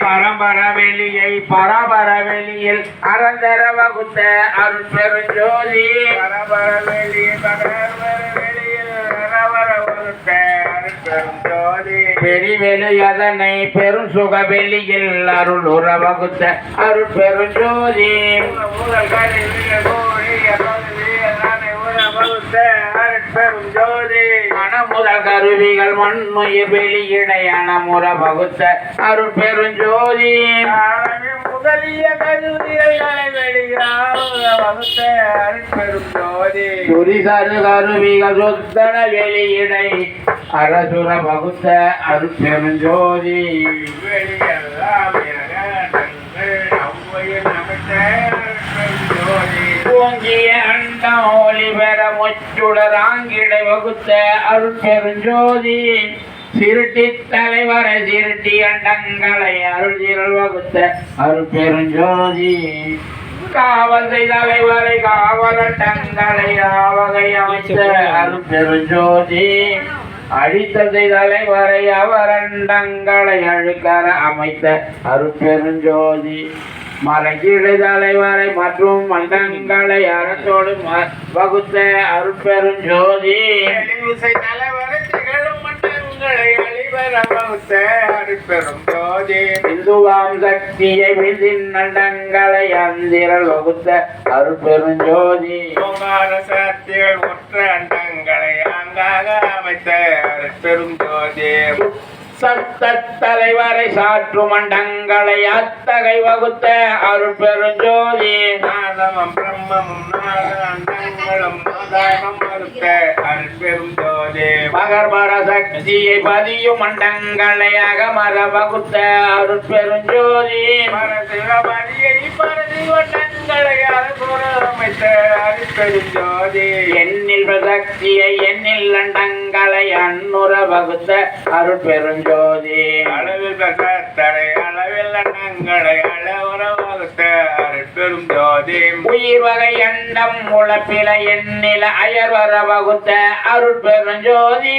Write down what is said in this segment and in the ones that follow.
பரம்பர வெளியை பரபர வெளியில் அறந்தர வகுத்த அருள் பெருஞ்சோதி பரபர வெளியை பரபர வெளியில் அறவர வகுத்த அருள் பெருஞ்சோதி பெரிவெளி அதனை பெரும் சுக வெளியில் அருள் உற வகுத்த அருள் பெருஞ்சோதி முதல் கருவிகள் மண்ணுயிர் வெளியிடையான முற வகுத்த அருள் பெருஞ்சோதி முதலிய கருவிகள் சொத்தன வெளியிடை அரசுர வகுத்த அருள் பெருஞ்சோதி ஓங்கிய அண்டம் ஒளி பெற முச்சுடராங்கிடை வகுத்த அருள் பெருஞ்சோதி சிருட்டி தலைவரை சிருட்டி அண்டங்களை அருள் சிறல் வகுத்த அருள் பெருஞ்சோதி காவல் தலைவரை காவலண்டங்களை ஆவகை அமைத்த அருள் பெருஞ்சோதி அழித்ததை தலைவரை அவரண்டங்களை அழுக்கற அமைத்த அருள் பெருஞ்சோதி மலைகீழ் தலைவரை மற்றும் மண்டங்களை அரசோடு வகுத்த அருள் பெருஞ்சோதி தலைவரை திகழும் மண்டங்களை அழிவர வகுத்த அருள் பெருஞ்சோதி இந்துவாம் சக்தியை விதின் நண்டங்களை அந்திரல் வகுத்த அருள் பெருஞ்சோதி சக்திகள் ஒற்ற அண்டங்களை அங்காக அமைத்த அருள் பெருஞ்சோதி சத்த தலைவரை சாற்று மண்டங்களை அத்தகை வகுத்த அருள் பெருஞ்சோதி நாதமும் பிரம்மமும் அண்டங்களும் வகுத்த அருள் பெருஞ்சோதி மகர்பர சக்தியை பதியும் மண்டங்களை அகமர வகுத்த அருள் பெருஞ்சோதி பரசிவபதியை பரசிவண்டங்களை அரசுரமைத்த அருள் பெருஞ்சோதி எண்ணில் சக்தியை எண்ணில் அண்டங்களை அன்னுர வகுத்த அருள் பெருஞ்சோதி அளவில் பிரசத்தரை அளவில் அண்டங்களை அளவுற வகுத்த அருள் பெருஞ்சோதி உயிர் வகை அண்டம் உழப்பில எண்ணில அயர்வர வகுத்த அருள் பெருஞ்சோதி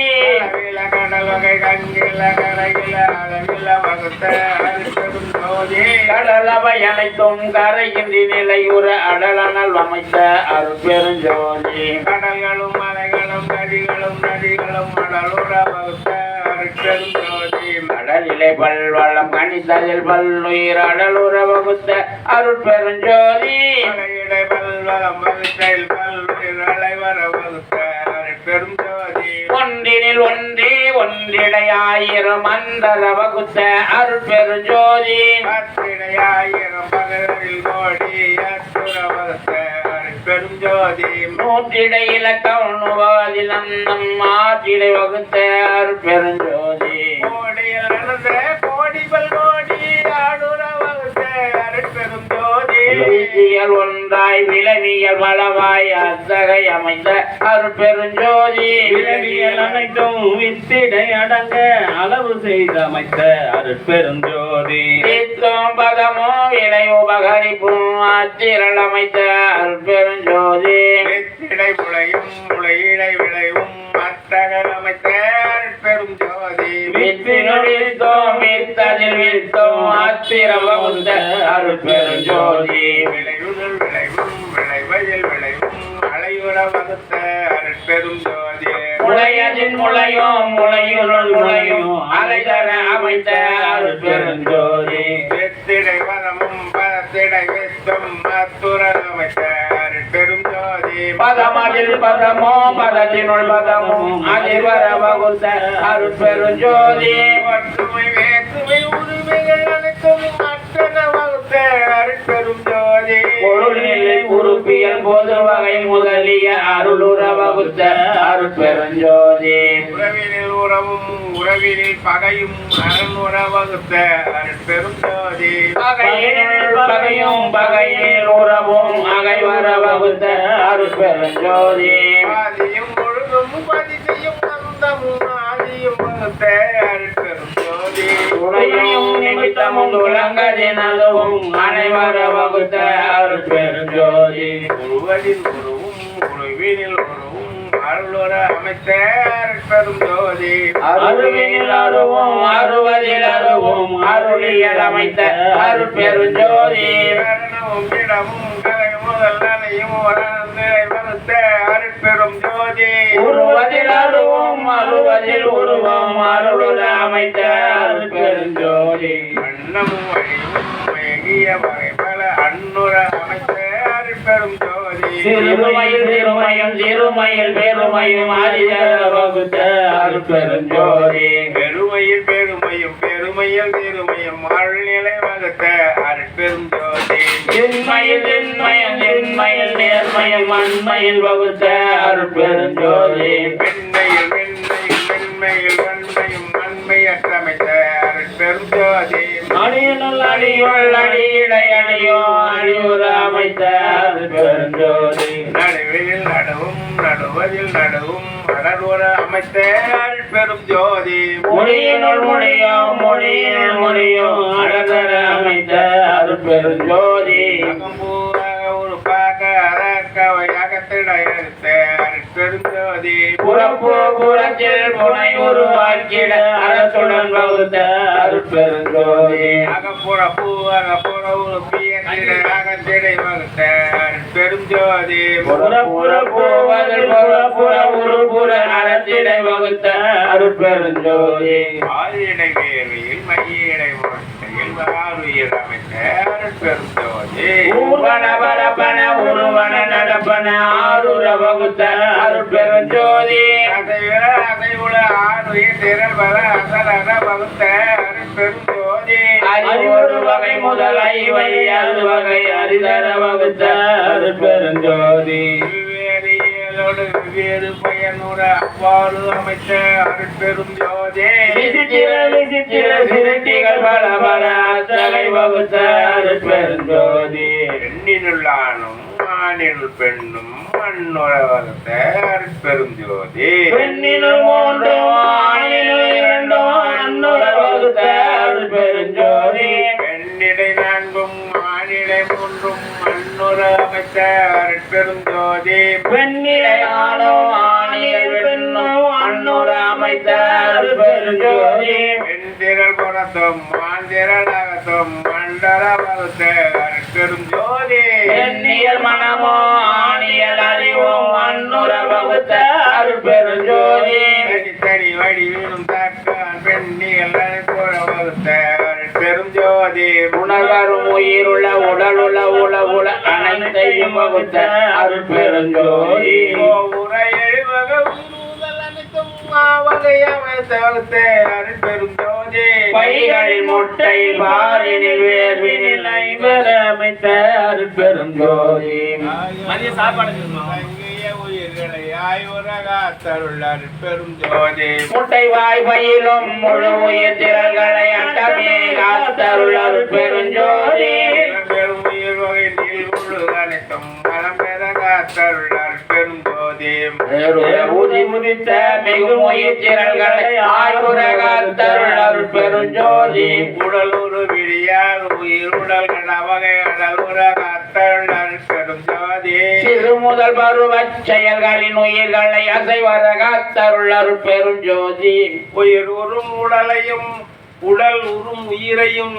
கடல் வகை கங்கில கரையில அளவில வகுத்த அருள் பெருஞ்சோதி கடலவை அனைத்தும் கரையின்றி நிலையுற அடலனல் அமைத்த அருள் பெருஞ்சோதி கடல்களும் மலைகளும் நதிகளும் அடலுற வகுத்த கடலிலே பல்வளம் கணித்ததில் பல்லுயிர் அடலுற வகுத்த அருள் பெருஞ்சோதி பல்வளம் வகுத்தல் பல்லுயிர் அலைவர வகுத்த அருள் பெருஞ்சோதி ஒன்றினில் ஒன்றே ஒன்றிடையாயிரம் அந்தர வகுத்த அருள் பெருஞ்சோதி பத்திடையாயிரம் பகலில் கோடி அசுர வகுத்த பெருஞ்சோதி நூற்றிடை இலக்கம் நுவாதிலம் நம் ஆற்றிடை வகுத்த அருள் பெருஞ்சோதி கோடியில் நடந்த கோடி பல்கோடி ஆடுற வகுத்த அருள் பெருஞ்சோதி விதியல் ஒன்றாய் விளவியல் வளவாய் அத்தகை அமைந்த அருள் பெருஞ்சோதி விளவியல் அனைத்தும் வித்திடை அடங்க அளவு செய்து அமைத்த அருள் பெருஞ்சோதி சித்தம் பதமோ விலை உபகரிப்பும் ஆத்திரள் அமைத்த அருள் பெருஞ்சோதி வித்திடை முளையும் முளையிடை விளைவும் அத்தகல் அமைத்த அருள் பெருஞ்சோதி வித்தினொழித்தோம் வித்ததில் வித்தோம் ஆத்திரம் வகுத்த அருள் பெருஞ்சோதி விளைவுதல் விளைவும் விளைவதில் விளைவும் அலையுற வகுத்த அருள் பெருஞ்சோதி முளையதில் முளையும் முளையுள் முளையும் அலைதர அமைத்த அருள் பெருஞ்சோதி வெத்திடை வனமும் பதத்திடை வெத்தம் அத்துர அமைத்த அருள் பெருஞ்சோதி பதமதில் பதமோ பதத்தினுள் பதமும் அதிர்வர வகுத்த அருள் பெருஞ்சோதி ஒற்றுமை வேற்றுமை உரிமைகள் அனைத்தும் மற்றன வகுத்த அருள் பெருஞ்சோதி பொருள்நிலை உறுப்பியல் பொது வகை முதலிய அருளுற வகுத்த அருள் பெருஞ்சோதி உறவினில் உறவும் உறவினில் பகையும் அருளுற வகுத்த அருள் பெருஞ்சோதி பகையினில் பகையும் பகையில் உறவும் அகைவர வகுத்த அருள் பெருஞ்சோதி ஆதியும் முழுதும் பதிசையும் அந்தமும் ஆதியும் வகுத்த அருள் பெருஞ்சோதி துணையும் நிமித்தமும் துலங்கதினதும் அனைவர வகுத்த அருள் பெருஞ்சோதி உருவதில் உருவும் உருவினில் உருவும் அருளுற அமைத்த அருள் பெருஞ்சோதி அருவினில் அருவும் அருவதில் அருவும் அருளும் அருளியல் அமைத்த அருட்பெருஞ்சோதி அருட்பெரும் ஜோதி உருவதில் அருவும் அருவதில் உருவம் அருளுல அமைத்த அருட்பெருஞ்சோதி அன்னமும் வழியும் பல அன்னுர அமைத்த அருட்பெரும் ஜோதி சிறுமையில் சிறுமையும் சிறுமையில் பெருமையும் அறிதர வகுத்த அருட்பெருஞ்சோதி பெருமையில் பெருமையும் பெருமையில் பெருமையும் அருள்நிலை வகுத்த அருட்பெரும் ஜோதி திண்மையில் திண்மையும் திண்மையில் நேர்மையும் அண்மையில் வகுத்த அருட்பெருஞ்சோதி பெண்மையில் மென்மையில் மென்மையில் வன்மையும் நன்மையற்றமைத்த அருட்பெரும் ஜோதி அணியுள் அணியுள் அணியிடை அணியோ அணியுற அமைத்த அருட்பெருஞ்சோதி நடுவில் நடுவும் நடுவதில் நடுவும் அடர்வுற அமைத்த அருட்பெரும் ஜோதி மொழியினுள் மொழியோ மொழியினுள் மொழியோ அடர்தர அமைத்த அருட்பெருஞ்சோதி ஒரு பாக அறக்கவை அகத்திட எடுத்த அருட்பெருஞ்சோதி புறப்போ புறத்தில் புனை உருவாக்கிட அரசுடன் வகுத்த அருட்பெருஞ்சோதி அகப்புற பூ அகப்புற உறுப்பியத்திட அகத்திடை வகுத்த அருட்பெருஞ்சோதி புறப்புற பூவதில் புறப்புற உருப்புற அறத்திடை வகுத்த அருட்பெருஞ்சோதி ஆதிடை வேர்வையில் மையிடை ஓட்டையில் வாருயிர் அமைத்த அருட்பெருஞ்சோதி ஊர்வன பரப்பன உருவன நடப்பன ஆருர வகுத்த அருட்பெருஞ்சோதி அசைவிட அசைவுல ஆருயிர் திரள் பல அசலர வகுத்த அருட்பெருஞ்சோதி அறிவொரு வகை முதல் ஐவை அறு வகை அரிதர வகுத்த அருட்பெருஞ்சோதி வேறு பயனுற அவ்வாறு அமைத்த அருட்பெரும் ஜோதி விசித்திர விசித்திர சிறுட்டிகள் பல பல அத்தகை வகுத்த அருட்பெருஞ்சோதி பெண்ணினுள்ளானும் ஆணினுள் பெண்ணும் மண்ணுற வகுத்த அருட்பெரும் ஜோதி பெண்ணினுள் மூன்றும் ஆணினுள் இரண்டும் அன்னுற வகுத்த அருட்பெருஞ்சோதி பெண்ணிடை நான்கும் ஆணிடை மூன்றும் அன்னுற அமைத்த அருட்பெரும் ஜோதி பெண்ணிடை ஆணோ ஆணியல் பெண்ணோ அன்னுற அமைத்த அருட்பெருஞ்சோதி பெண்திரள் புறத்தும் ஆந்திரள் அகத்தும் மண்டல வகுத்த அருட்பெரும் ஜோதி பெண்ணியல் மனமோ ஆணியல் அறிவும் அன்னுற வகுத்த அருட்பெருஞ்சோதி தனி வடிவிலும் தக்கான் பெண்ணியல் அனுப்புற வகுத்த அருட்பெரும் ஜோதி உணர்வரும் உயிருள்ள உடலுள்ள உளவுல அனைத்தையும் வகுத்த அருட்பெருஞ்சோதி உர எழுவக உருதல் அனைத்தும் வகை அமைத்த வகுத்த அருட்பெரும் ஜோதி பைகளில் முட்டை பாரினில் வேர்வினில் ஐவர அமைத்த அருட்பெரும் ஜோதி மதிய சாப்பாடு உயிர்களை ஆய்வுரகாத்தருள் அருட்பெரும் ஜோதி முட்டை வாய் பயிலும் முழு உயிர் திரள்களை அண்டமே காத்தருள் அருட்பெருஞ்சோதி பெரும் உயிர் வகை நீர் முழு அனைத்தும் மனம் பெற காத்தருள் அருட்பெரும் ஜோதி ஊதி முதித்த மிகும் உயிர் திரள்களை ஆய்வுரகாத்தருள் அருட்பெருஞ்சோதி உடலுறு விழியால் உயிர் உடல் கடவகை அடலுற காத்தருள் அருட்பெரும் ஜோதி சிறு முதல் பருவச் செயல்களின் உயிர்களை அசைவர காத்தருள் அருட்பெரும் ஜோதி உயிர் உறும் உடலையும் உடல் உறும் உயிரையும்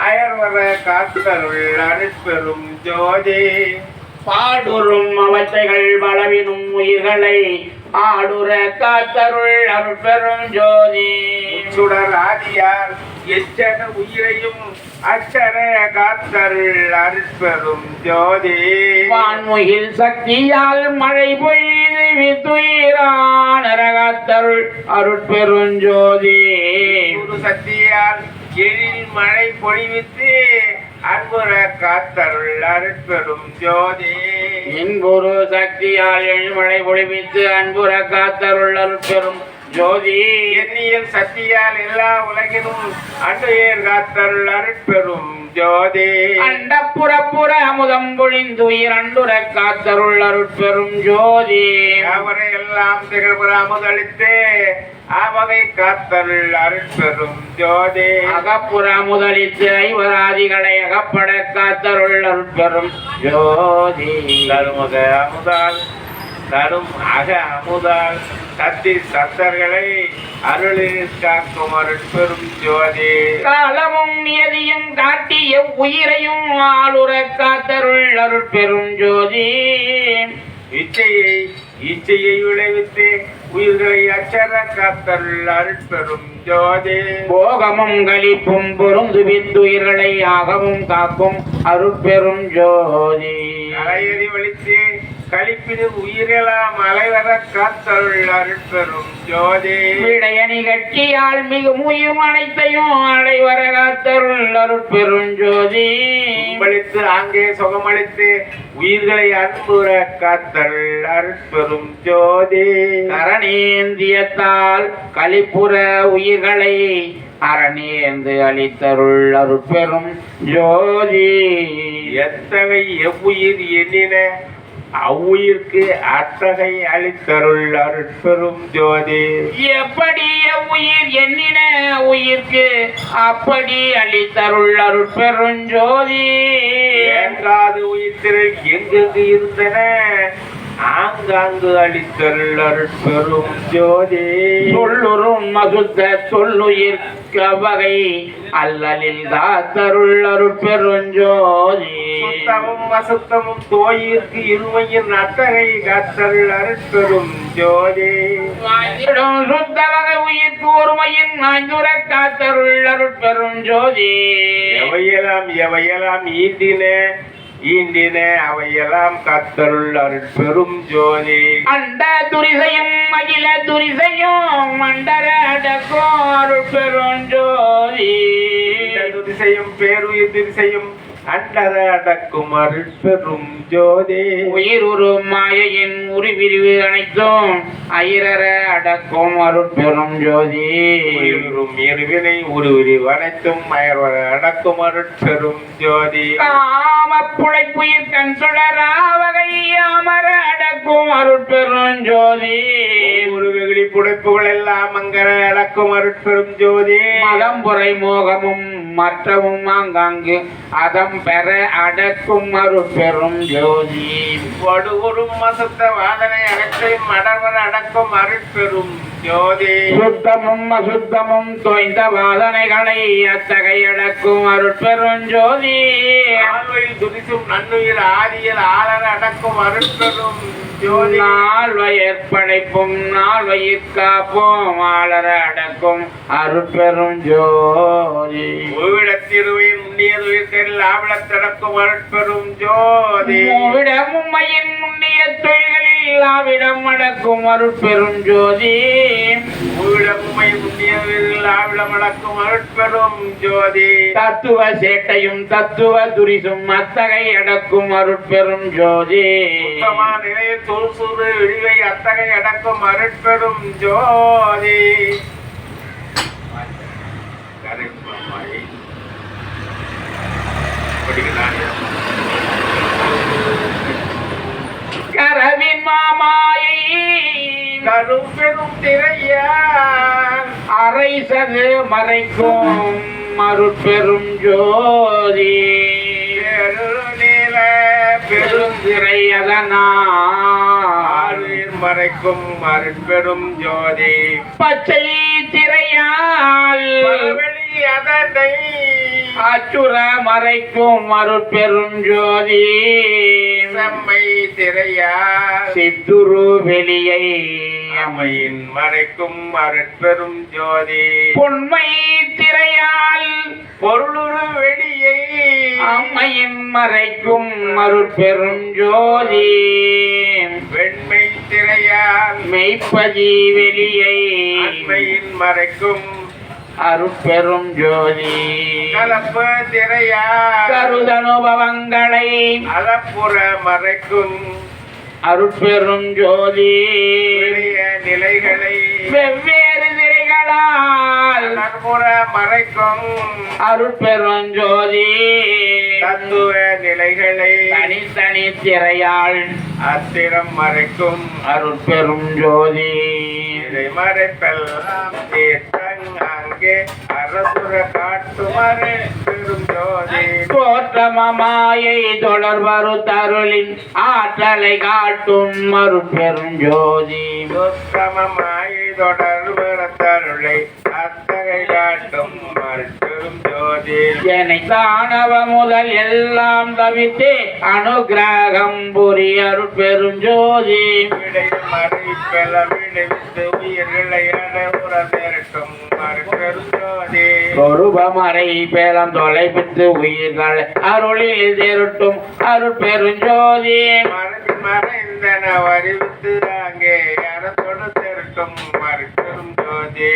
அயர்வர காத்தருள் அருட்பெரும் ஜோதி பாடுறும் அவத்தைகள் பலவினும் உயிர்களை ஆடுற காத்தருள் அருட்பெரும் ஜோதி சுடர் ஆதியார் எச்சன உயிரையும் அச்சர காத்தருள் அருட்பெரும் ஜோதி வான்முகில் சக்தியால் மழை பொய்து துயிரான காத்தருள் அருட்பெரும் ஜோதி குரு சக்தியால் எழில் மழை பொழிவித்து அன்புற காத்தருள் அருட்பெரும் ஜோதி என்பொரு சக்தியால் எழில்மழை பொழிவித்து அன்புற காத்தருள் அருட்பெரும் ஜோதி எண்ணியல் சக்தியால் எல்லா உலகிலும் அன்றையர் காத்தருள் அருட்பெரும் ஜோதி அண்டப்புறப்புற அமுதம் பொழிந்துயிர் அண்டுற காத்தருள் அருட்பெரும் ஜோதி அவரை எல்லாம் திகழ்புற அமுதளித்து அவகை காத்தருள் அருட்பெரும் ஜோதி அகப்புற முதலித்து ஐவராதிகளை அகப்பட காத்தருள் அருட்பெரும் ஜோதி அமுதால் தரும் அக அமுதால் சத்தி சத்தர்களை அருளில் காக்கும் அருட்பெரும் ஜோதி. காலமும் நியதியும் காட்டிய உயிரையும் ஆளுற காத்தருள் அருட்பெரும் ஜோதி. இச்சையை விளைவித்து உயிர்களை அச்சர காத்தருள் அருட்பெரும் ஜோதி. போகமும் கழிப்பும் பொருந்து வித்துயிர்களை ஆகவும் காக்கும் அருட்பெரும் ஜோதி. அலையறி வலித்து கழிப்பிடு உயிரெல்லாம் அலைவர காத்தருள் அருட்பெரும் ஜோதி. விடைய நிகழ்ச்சியால் மிகும் உயிர் அனைத்தையும் அடைவர காத்தருள் அருட்பெரும் ஜோதி. அன்பளித்து ஆங்கே சுகமளித்து உயிர்களை அன்புற காத்தருள் அருட்பெரும் ஜோதி. கரணேந்தியத்தால் கலிப்புற உயிர்களை அரணேந்து அளித்தருள் அருட்பெரும் ஜோதி. எத்தகை எவ்வுயிர் எண்ணின அவ்வுயிர்க்கு அத்தகை அளித்தருள் அருட்பெரும் ஜோதி. எப்படி உயிர் எண்ணின உயிர்க்கு அப்படி அளித்தருள் அருட்பெரும் ஜோதி. ஏங்காது உயிர்த்திரள் எங்கெங்கு இருந்தன ஆங்காங்கு அளித்தருள் அருட்பெரும் ஜோதி. சொல்லுறும் மசுத்த சொல்லுயிர் வகை அல்லலில் காத்தருள் அருட்பெரும் ஜோதி. சுத்தமும் அசுத்தமும் தோயிற்கு இருமையின் அத்தகை காத்தருள் அருட்பெரும் ஜோதி. சுத்த வகை உயிர்க்கு ஒருமையின் அஞ்சுர காத்தருள் அருட்பெரும் ஜோதி. எவையெல்லாம் ஈண்டின அவையெல்லாம் காத்தருள் அருட்பெரும் ஜோதி. அண்ட துரிசையும் அகில துரிசையும் மண்டர அடக்கும் அருட்பெரும் ஜோதி. துரிசையும் பேருயிர் திரிசையும் அண்டர அடக்கும் அருட்பெரும் ஜோதி. உயிர் உரு மாயையின் உருவிரிவு அனைத்தும் அயிரர அடக்கும் அருட்பெரும் ஜோதி. உயிரும் இருவினை உருவிரிவு அனைத்தும் அயர்வர அடக்கும் அருட்பெரும் ஜோதி. காம புழைப்புயிர் கண் சுடரா வகை அமர அடக்கும் அருட்பெரும் ஜோதி. ஒரு வெகுளி புடைப்புகள் எல்லாம் அங்கர அடக்கும் அருட்பெரும் ஜோதி. மதம் புரை மோகமும் மற்றவும் ஆங்காங்கு அதம் பெற அடக்கும் அருட்பெரும் ஜோதி. வடுவரும் மசத்த வாதனை அடக்கையும் அடவர அடக்கும் அருட்பெரும் ஜோதி. சுத்தமும் அசுத்தமும் தோய்ந்த வாதனைகளை அத்தகை அடக்கும் அருட்பெரும் ஜோதி. ஆழ்வையில் துதிசும் நன்னுயிர் ஆதியில் ஆளர அடக்கும் அருட்பெரும் ஜோதி. நால்வயிர் படைப்பும் நால்வயிர் காப்போம் ஆளர அடக்கும் அருட்பெரும் ஜோதி. மூவிடத்திருவையின் முன்னியதுயிர்களில் ஆவிடத்தடக்கும் அருட்பெரும் ஜோதி. மூவிடமும்மையின் முன்னிய தொழில்களில் ஆவிடம் அடக்கும் அருட்பெரும் ஜோதி. மூவிடமும்மை முன்னியதுயிரில் ஆவிடம் அடக்கும் அருட்பெரும் ஜோதி. தத்துவ சேட்டையும் தத்துவ துரிசும் அத்தகை அடக்கும் அருட்பெரும் ஜோதி. நிலைய தோல்சூறு இழிவை அத்தகை அடக்கும் அருட்பெரும் ஜோதி. கரவின் மாமாயை கரும்பெரும் திரையார் அரைசது மறைக்கும் அருட்பெரும் ஜோதி. நீல பெருந்திரை அதனால் மறைக்கும் அருட்பெரும் ஜோதி. பச்சை திரையால் வெளி அதனை அச்சுர மறைக்கும் அருட்பெரும் ஜோதி. செம்மை திரையால் சித்துரு வெளியை அம்மையின் மறைக்கும் அருட்பெரும் ஜோதி. பொன்மை திரையால் பொருளுரு வெளியை அம்மையின் மறைக்கும் அருட்பெரும் ஜோதி. வெண்மை திரையால் மெய்ப்பதி வெளியை அம்மையின் மறைக்கும் அருட்பெரும் ஜோதி. கலப்பு திரையால் கருதனுபவங்களை அலப்புற மறைக்கும் அருட்பெரும் ஜோதி. வெளிய நிலைகளை வெவ்வேறு திரைகளால் நற்புற மறைக்கும் அருட்பெரும் ஜோதி. தத்துவ நிலைகளை தனித்தனி திரையால் அத்திரம் மறைக்கும் அருட்பெரும் ஜோதி. இதை மறைப்பெல்லாம் அங்கே அரசுர காட்டுமாறு பெரும் ஜோதி. தோற்ற தோற்றமாயை தொடர்பரு தருளின் ஆற்றலை காட்டும் அருட்பெருஞ்சோதி உத்தமமாய் தொடர்புறத்தருளை அத்தகை காட்டும் மறுபெரும் ஜோதி என்னை தானவ முதல் எல்லாம் தவித்தே அனுகிரகம் புரிய அருட்பெருஞ்சோதி விடை மறை பெல விடுவித்து உயிர்களை அடைவுற திரட்டும் மறுபெரும் ஜோதி சொரூபமறை பேலம் தொலைப்பித்து உயிர்கள் அருளில் திருட்டும் அருட்பெருஞ்சோதி மரபில் மறைந்தன அறிவித்து அங்கே அறத்தொடு திரட்டும் மறுபெரும் ஜோதி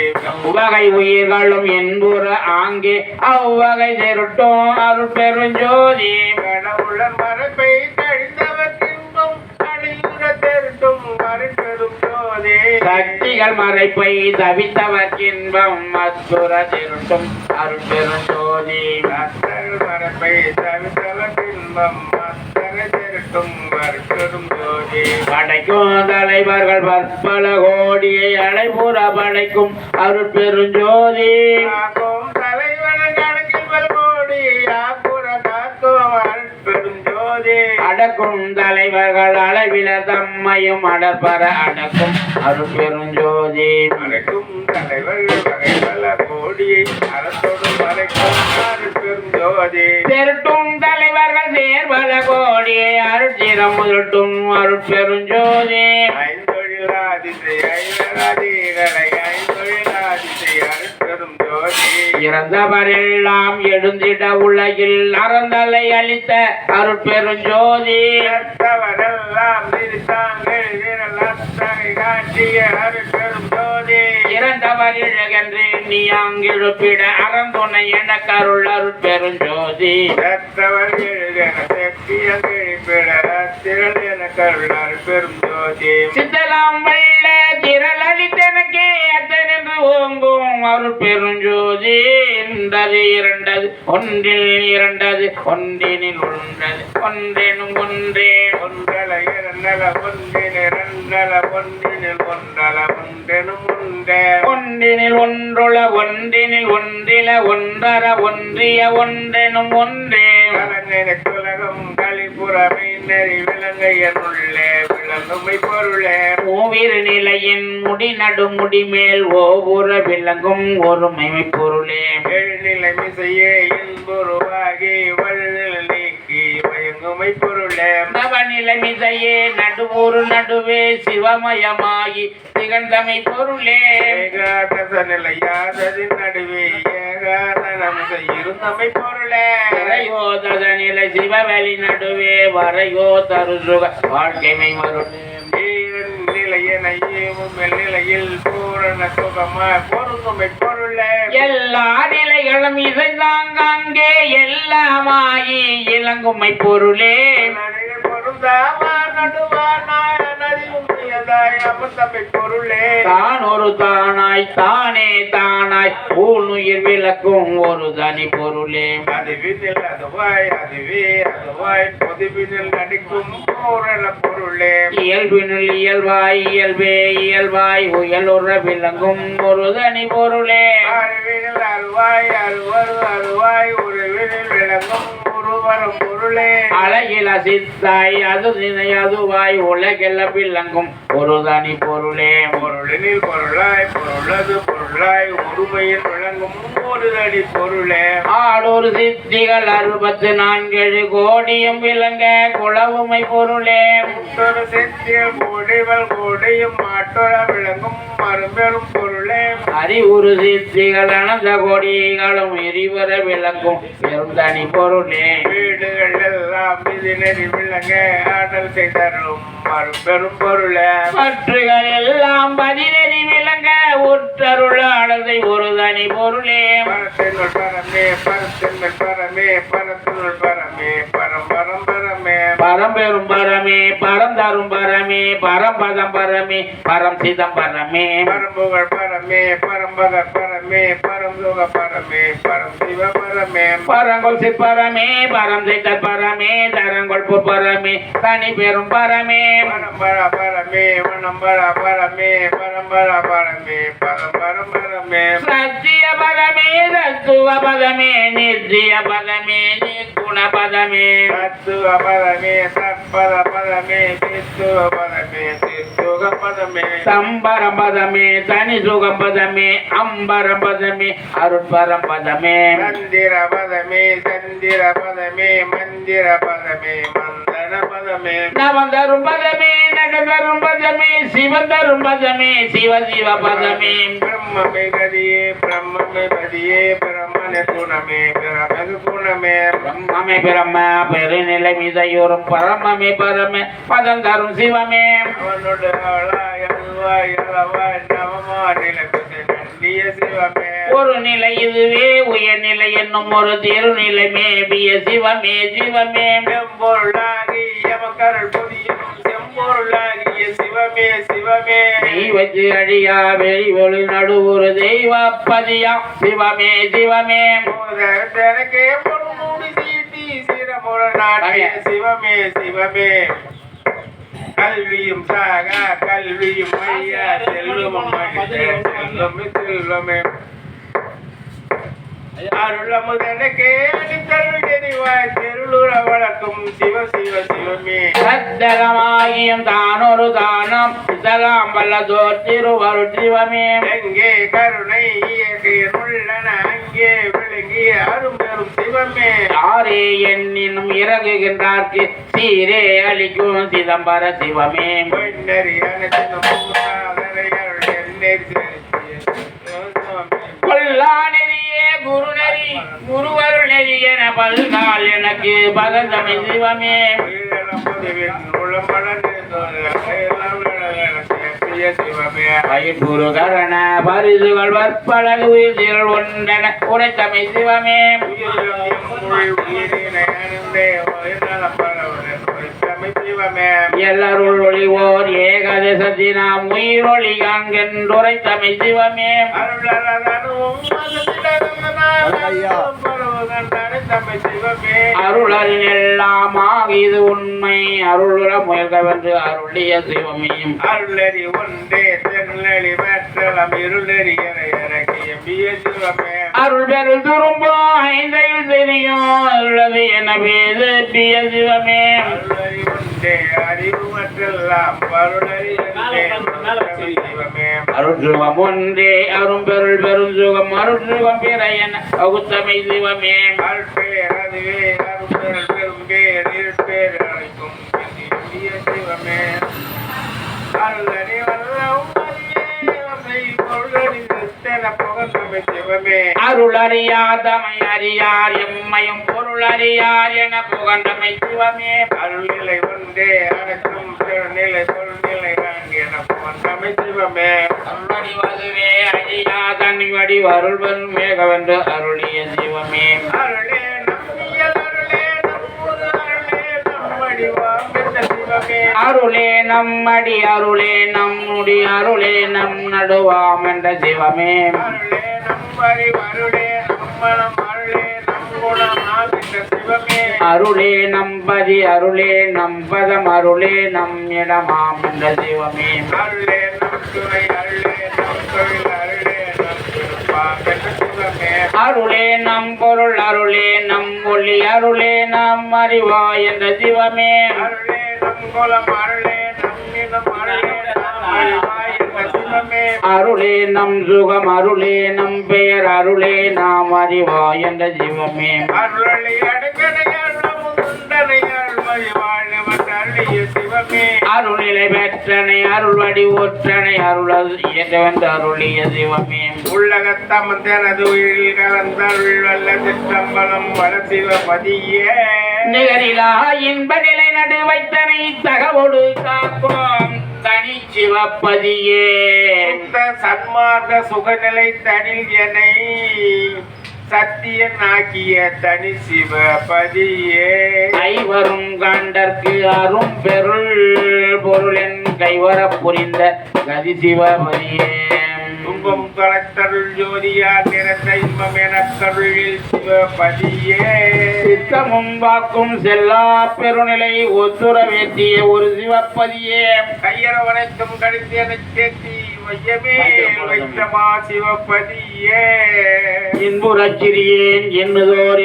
உவகை உயிர்களும் என்புற ஆங்கே அவ்வகை திருட்டும் அருட்பெருஞ்சோதி கடவுளர் மரபை கழிந்தவற்றின்பம் அழிவுற திரட்டும் மறுபெரும் ஜோதி சக்திகள் மறைப்பை தவித்தவர்க்கின்பம் மத்துர திருட்டும் அருட்பெருஞ்சோதி அத்தர்கள் மரபை தவித்தவற்றின்பம் அத்தரை திரட்டும் மறுபெரும் ஜோதி படைக்கும் தலைவர்கள் பற்பல கோடியை அடைபுற படைக்கும் அருட்பெருஞ்சோதி காக்கும் தலைவன கணக்கில் பல்கோடி ஆக்குற காக்கும் அருட்பெரும் ஜோதி அடக்கும் தலைவர்கள் அளவில தம்மையும் அடற்பர அடக்கும் அருட்பெருஞ்சோதி மறைக்கும் தலைவர்கள் வகை பல கோடியை அறத்தோடு மறைக்கும் அருட்பெரும் ஜோதி திருட்டும் தலைவர்கள் சேர்வல கோடியை அருட்சிரம் முதட்டும் அருட்பெருஞ்சோதி ஐந்தொழிலாதிசை ஐவராதிகளை ஐந்தொழிலாதிசை அருட்பெரும் ஜோதி இறந்தவரெல்லாம் எழுந்திட உலகில் அறந்தலை அளித்த அருட்பெருஞ்சோதி கற்றவரெல்லாம் நிறுத்தாங்கள் விரலத்தகை காட்டிய அருட்பெரும் ஜோதி இறந்தவர் இழகென்று நீ அங்கிழுப்பிட அறந்துணை என கருள் அருட்பெருஞ்சோதி கற்றவர் எழுதென சக்திய கிழிப்பிட திரள் என கருள் அருட்பெரும் ஜோதி சித்தலாம் வல்ல திரள் அளித்தனக்கே அத்தனென்று ஓங்கும் அருட்பெருஞ்சோதி என்றது இரண்டது ஒன்றில் இரண்டது ஒன்றினில் ஒன்றது ஒன்றெனும் ஒன்றே ஒன்றல இரண்டல ஒன்றில் இரண்டல ஒன்றினில் ஒன்றல ஒன்றெனும் ஒன்றே ஒன்றினில் ஒன்றுள ஒன்றினில் ஒன்றில ஒன்றர ஒன்றிய ஒன்றெனும் ஒன்றே கலநிலை துலகம் கலிபுறமை நெறி விலங்கையனுள்ளே விளங்குமை பொருளே மூவிரு நிலையின் முடி நடு முடி மேல் ஓவுற விளங்கும் ஒருமை பொருளே எழுநிலை மிசையே இன்புருவாகி வல்நிலை நீக்கி மயங்குமை பொருளே நவநிலை மிசையே நடுவுறு நடுவே சிவமயமாகி திகழ்ந்தமை பொருளே ஏகாதச நிலையாததின் நடுவே ஏகாதனமிசை இருந்தமை பொருளே வரையோதத நிலை சிவவெளி நடுவே வரையோ தருசுக வாழ்க்கைமை மருளே நிலையனையும் நிலையில் பூரண சுகமா பொருந்துமை பொருளே எல்லா நிலைகளும் இசைந்தாங்கே எல்லாமாயி இளங்குமை பொருளே பொருந்தாமா நடுவானாய் நதியும் அமர்ந்தமை பொருளே தான் ஒரு தானாய் தானே தானாய் ஊனுயிர் விளக்கும் ஒரு தனி பொருளே அதுவினில் அதுவாய் பொதுவினில் நடிக்கும் பூரண பொருளே இயல்பினுள் இயல்பாய் இயல்பே இயல்பாய் உயலுற விளங்கும் ஒரு தனி பொருளே அறிவினில் அருவாய் உருவினில் விளங்கும் உருவரும் பொருளே அழகில சித்தாய் அது நினை அதுவாய் உலகெல்லாம் விளங்கும் ஒரு தனி பொருளே பொருளினில் பொருளாய் பொருளது பொருளாய் உரிமையில் விளங்கும் ஒரு தனி பொருளே ஆளொரு சித்திகள் 64 கோடியும் விளங்க குளவுமை பொருளே முற்றொரு செத்தியல் கோடிவல் கோடியும் மாற்றொர விளங்கும் மறுபெரும் பொருளே அறிவுறு சித்திகள் அனந்த கோடிகளும் எரிவர விளங்கும் பெரும் தனி பொருளே வீடுகள் எல்லாம் விதிநெறி விளங்க ஆடல் செய்தரும் மறுபெரும் பொருளே பற்றுகள் எல்லாம் பதினெறி விளங்க உற்றருளானதை ஒரு தனி பொருளே பரத்தினுள் பரமே பரத்தினுள் பரமே பரத்தினுள் பரமே பரம்பரம் பரமே பரம்பெரும் பரமே பரந்தரும் பரமே பரம்பதம் பரமே பரம் சிதம்பரமே பரம்புகள் பரமே பரம்பகர் பரமே பரம்சுக பரமே பரம் சிவ பரமே பரங்கொள் சிற்பரமே பரம் சித்தர் பரமே தரங்கொள் பரமே தனி பெரும் பரமே பரம்பர பரமே வனம்பர பரமே பரம்பர பரமே பரம்பரம் பரமே சத்திய பரமே தத்துவ பதமே நித்திய பதமே நிர்குண குணபதமே தத்துவ பதமே தற்பத பதமே சித்துவ பதமே சித்துக பதமே சம்பரம் பதமே தனி சுகம் பதமே அம்பரம் பதமே அருட்பரம் பதமே மந்திர பதமே சந்திர பதமே மந்திர பதமே மந்தன பதமே நவந்தரும் பதமே நகதரும் பதமே சிவந்தரும் பதமே சிவ சிவ பதமே பிரம்மமே கதியே பிரம்மமே பதியே பிரம்மன குணமே பிரமது குணமே பிரம்மமே பிரம்ம பெருநிலை மிதையோரும் பரமமே பரம பதம் தரும் சிவமே அவனோட அவளாய் அல்வாய் அளவாய் நவமா நிலக்குது நன்றிய சிவமே ஒரு நிலை இதுவே உயர்நிலை என்னும் ஒரு திருநிலை மேவிய சிவமே சிவமே செம்பொருளாகி எமக்கருள் புதியும் செம்பொருளாகிய சிவமே சிவமே தெய்வத்து அழியா வெளி ஒளி நடுவுறு தெய்வ பதியா சிவமே சிவமே எனக்கே பொன்மூடி சீட்டி சிரமுற நாட்டிய சிவமே சிவமே கல்வியும் சாகா கல்வியும் ஐயா செல்வமும் செல்வமே செல்வமே அருளமுதனக்கே அடித்தருள் தெரிவாய் தெருளுற வழக்கும் சிவ சிவ சிவமே சத்தகமாகியும் தானொரு தானம் இதெல்லாம் வல்லதோர் திருவருள் சிவமே எங்கே கருணை உள்ளன அங்கே விளங்கிய அரும்பெரும் சிவமே யாரே என்னும் இறங்குகின்றார்க்கு சீரே அளிக்கும் சிதம்பர சிவமே பொன்னறி அனைத்தினும் கொல்லா நெறியே குருநெறி குருவருள் நெறி என பல்கால் எனக்கு பகந்தமை சிவமே பயிர்புரு கரண பரிசுகள் வற்பழகு உயிர் ஒன்றன உரைத்தமை சிவமே எல்லாருள் ஒளிவோர் ஏகதேசத்தினாம் உயிரொளி காண்கின்றுரைத்தமை சிவமே அருளறின் எல்லாம் ஆகிது உண்மை அருளுற முயல்கவென்று அருளிய சிவமையும் அருளறி ஒன்றே தென்னளி மேற்றலம் இருளறி இறக்கிய சிவமே அருள் பெருள் துரும்போ ஐந்தையில் தெரியும் அருளது என பேசிய சிவமே அருளறி ஒன்றே அறிவு மற்றெல்லாம் அருளறி சிவமே அருட்சுகம் ஒன்றே அரும் பெருள் பெரும் சுகம் அருட்சுகம் பிற என அகுத்தமை சிவமே அருட்பேர் அதுவே அருட்பேர் பெரும் பேர் இருட்பேர் அழைக்கும் சிவமே அருளறி வல்லம் அருளறியாதமை அறியார் எம்மையும் பொருள் அறியார் என புகண்டமை சிவமே அருள்நிலை ஒன்றே அனைத்தும் பெருநிலை பொருள்நிலை என புகண்டமை சிவமே அருளறிவதுவே அறியாதனி வடி அருள் வரும் மேகவென்று அருளிய சிவமே அருளே நம்பியல் அருளே நம்முரு அருளே நம்மடிவாம் என்ற சிவமே அருளே நம்மடி அருளே நம்முடி அருளே நம் நடுவாம் என்ற சிவமே அருளே நம்பறி அருளே நம்மனம் அருளே நங்குணமாம் என்ற சிவமே அருளே நம்பதி அருளே நம்பதம் அருளே நம் இடமாம் என்ற சிவமே அருளே நம் துணை அருளே நம் தொழில் அருளே நம் திருப்பாம் என்ற சிவமே அருளே நம் பொருள் அருளே நம் ஒளி அருளே நம் அறிவா என்ற சிவமே அருளே நம் குலம் அருளே நம்மிடம் அருளே நாம் அறிவாய் என்ற சிவமே அருளே நம் சுகம் அருளே நம் பெயர் அருளே நாம் அறிவா என்ற சிவமே அருளை அடங்கனையாள் முந்தனையாள் மறிவாழ்வன் அருளிய சிவமே அருளிலை பெற்றனை அருள்வடி ஒற்றனை அருளது இயற்றவென்று அருளிய சிவமே உள்ளகத்தம் தனது உயிரில் கலந்தருள் வல்ல சிற்றம்பலம் வள சிவபதியே நிகரிலா இன்ப நிலை நடு வைத்தனை தகவோடு காப்போம் தனி சிவப்பதியே சுத்த சன்மார்க்க சுகநிலை தனில் எனை சத்தியனாக்கிய தனி சிவபதியே ஐவரும் கண்டற்கு அரும் பெருள் பொருளென் கைவர புரிந்த கதி சிவபதியே துன்பம் கலத்தருள் ஜோதியா நிறந்த இன்பம் எனக்கருளில் சிவபதியே சித்தமும் வாக்கும் செல்லா பெருநிலை ஒத்துர வேண்டிய ஒரு சிவப்பதியே கையரவனைத்தும் கடித்து எனச் சேர்த்தி வையமே வைத்தமா சிவபதியே இன்புறச்சிறியேன் எண்ணுதோர்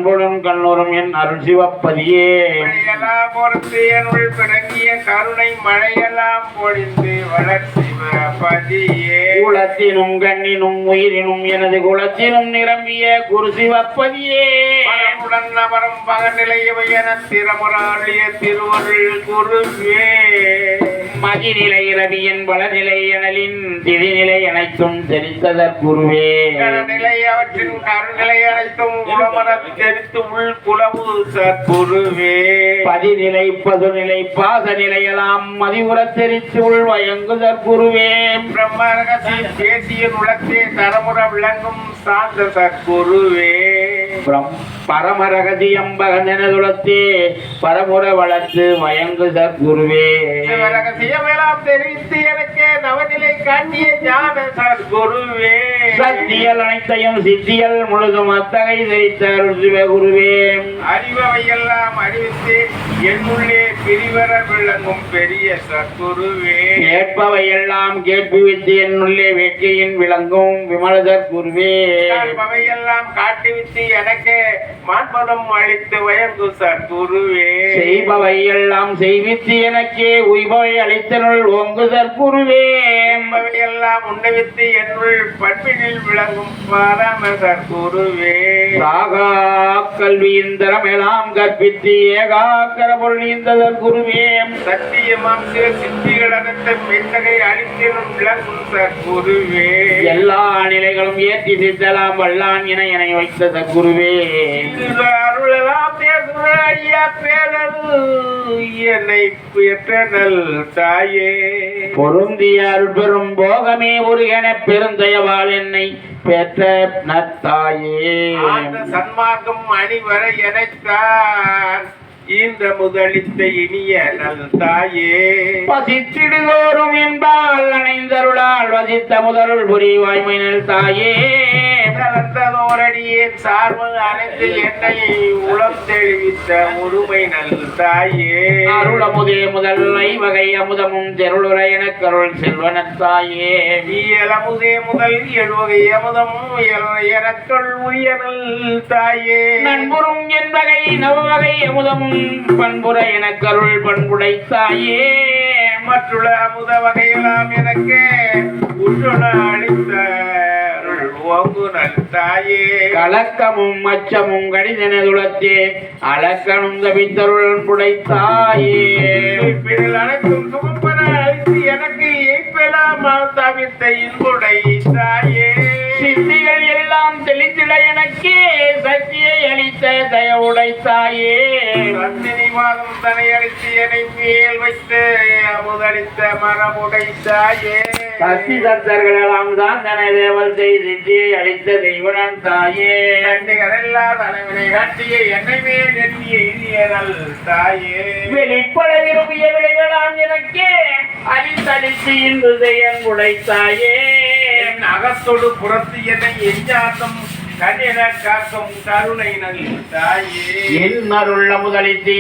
அன்புடன் கண்ணுறும் என் அருள் சிவப்பதியே மழையெல்லாம் பொறுத்து என்னுள் பிறங்கிய கருணை மழையெல்லாம் பொழிந்து வளர்ச்சிவப்பதியே குலத்தினும் கண்ணினும் உயிரினும் எனது குலத்தினும் நிரம்பிய குரு சிவப்பதியே மனமுடன் அமரும் பகநிலையவை என திறமுறாளிய திருவருள் குருவே மதிநிலை ரவியின் வளநிலை எனலின் திதிநிலை அனைத்தும் தெரிந்ததற் குருவே நிலை அவற்றின் கருநிலை அனைத்தும் உளமரத் தெரித்து உள் குலவு சற்குருவே பதிநிலை பதுநிலை பாச நிலையெல்லாம் மதிவுறத் தெரித்து உள் வயங்குதற் குருவே பிரம்மரகசி தேசிய நுளத்தே தரமுற விளங்கும் சாந்த சற்குருவே பரம ரகசியம் பகனதுலத்தே பரமுற வளர்த்து வயங்குதற் குருவே சிவரகசியமெல்லாம் தெரிவித்து எனக்கு நவநிலை காட்டிய ஞான சற்குருவே சத்தியல் அனைத்தையும் சித்தியல் முழுதும் அத்தகை தெரித்த அருள் சிவகுருவே அறிபவையெல்லாம் அறிவித்து என்னுள்ளே பிரிவர விளங்கும் பெரிய சற்குருவே கேட்பவை எல்லாம் கேட்புவித்து என்னுள்ளே வெற்றியின் விளங்கும் விமலதற் குருவே காண்பவையெல்லாம் காட்டுவித்து எனக்கு மான்பதம் அளித்து வயங்கு சற்குருவே செய்பவை எல்லாம் செய்வித்து எனக்கே உய்பவை அளித்தனுள் ஓங்குதற் குருவே என்பவையெல்லாம் உண்டவித்து என்னுள் பண்பினில் விளங்கும் பரம சற்குருவே சாகா கல்வியின் தரமெல்லாம் கற்பித்து ஏகாக்கர பொருள் நீந்ததற் குருவே சத்தியமாம் சில சித்திகள் அனைத்து மெத்தகை அளித்தினும் விளங்கும் சற்குருவே எல்லா நிலைகளும் ஏற்றி சித்தலாம் வல்லான் என என்னை வைத்த சற்குருவே அருளெல்லாம் பேசுகிற ஐயா பேரது என்னை பெற்ற நல் தாயே பொருந்திய அருள்பெரும் போகமே ஒருகென பெருந்தயவால் என்னை பெற்ற நத்தாயே ஆண்ட சன்மார்க்கம் அணிவர எனத்தான் இந்த முதலித்த இனிய நல் தாயே பசித்திடுதோறும் என்பால் அணைந்தருளால் வசித்த முதலுள் புரிவாய்மை நல் தாயே தளர்ந்ததோரடியே சார்பு அனைத்து என்னை உளம் தெளிவித்த முழுமை நல் தாயே அருளமுதே முதல் ஐவகை அமுதமும் தெருளுர எனக் கருள் செல்வனத்தாயே இயலமுதே முதல் எழுவகை அமுதமும் எனக்குள் உரிய நல் தாயே நண்புறும் என்பகை நவவகை அமுதமும் பண்புற எனக் கருள் பண்புடை தாயே மற்றுள்ள அமுத வகையெல்லாம் எனக்கு உற்றுண அளித்த அருள் ஓங்கு நல் தாயே கலக்கமும் அச்சமும் கடிதனதுலத்தே அலக்கணும் தவித்தருள் புடைத்தாயே பிறல் அனைத்தும் சுமப்பன அளித்து எனக்கு ஏய்ப்பெலாமா தவித்த இன்புடை தாயே சித்திகள் எல்லாம் தெளித்திட எனக்கே சக்தியை அளித்த தயவுடை தாயே சத்தினி மாதம் தனை அளித்து என்னை மேல் வைத்து அமுதளித்த மரமுடை தாயே சக்தி சத்தர்களெல்லாம் தான் தன தேவல் சித்தியை அளித்த தெய்வனன் தாயே நன்றிகளெல்லாம் தலைவனை காட்டிய என்னை மேல் எண்ணிய இனிய நல் தாயே வெளிப்பட விரும்பிய விளைவெல்லாம் எனக்கே அளித்தளித்து இன்று செயன் உடைத்தாயே என் அகத்தொடு புறத்து என்னை எஞ்சாத்தம் கண்ணென காக்கும் கருணை நல் தாயே என் அருள் முதலித்து